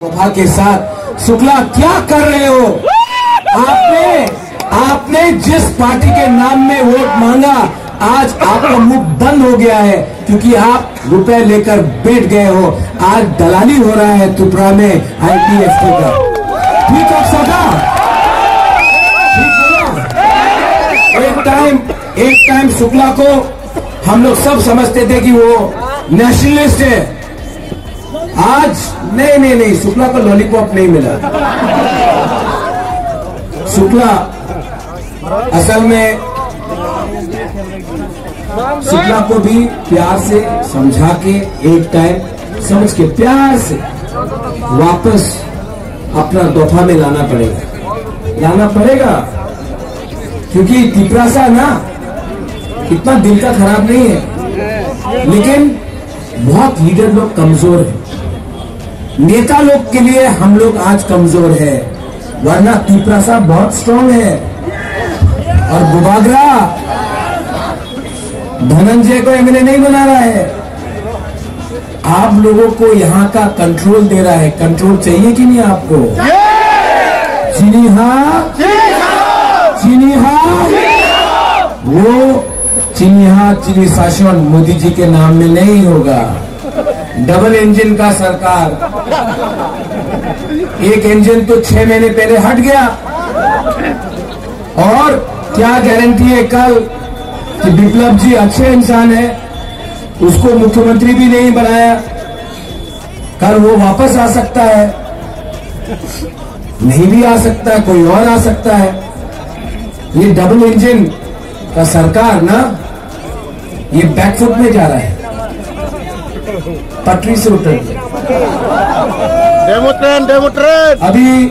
सभा के साथ शुक्ला क्या कर रहे हो? आपने जिस पार्टी के नाम में वोट मांगा, आज आपका मुंह बंद हो गया है क्योंकि आप रुपए लेकर बैठ गए हो। आज दलाली हो रहा है त्रिपुरा में IPFT का। ठीक है सदा, एक टाइम शुक्ला को हम लोग सब समझते थे कि वो नेशनलिस्ट है। आज नहीं, शुक्ला को लॉलीपॉप नहीं मिला। शुक्ला असल में शुक्ला को भी प्यार से समझा के, एक टाइम समझ के प्यार से वापस अपना दफा में लाना पड़ेगा क्योंकि तिपरासा ना इतना दिल का खराब नहीं है, लेकिन बहुत लीडर लोग कमजोर हैं। नेता लोग के लिए हम लोग आज कमजोर है, वरना तिपरासा बहुत स्ट्रांग है। और बुबागरा धनंजय को एमएलए नहीं बना रहा है, आप लोगों को यहाँ का कंट्रोल दे रहा है। कंट्रोल चाहिए कि नहीं आपको? चीनी हाँ, वो चीनी शासन मोदी जी के नाम में नहीं होगा। डबल इंजन का सरकार, एक इंजन तो 6 महीने पहले हट गया, और क्या गारंटी है कल कि विप्लव जी अच्छे इंसान है, उसको मुख्यमंत्री भी नहीं बनाया, कल वो वापस आ सकता है, नहीं भी आ सकता है, कोई और आ सकता है। ये डबल इंजन का सरकार ना, ये बैकफुट में जा रहा है, पटरी से उतर गया। डेमो ट्रेन अभी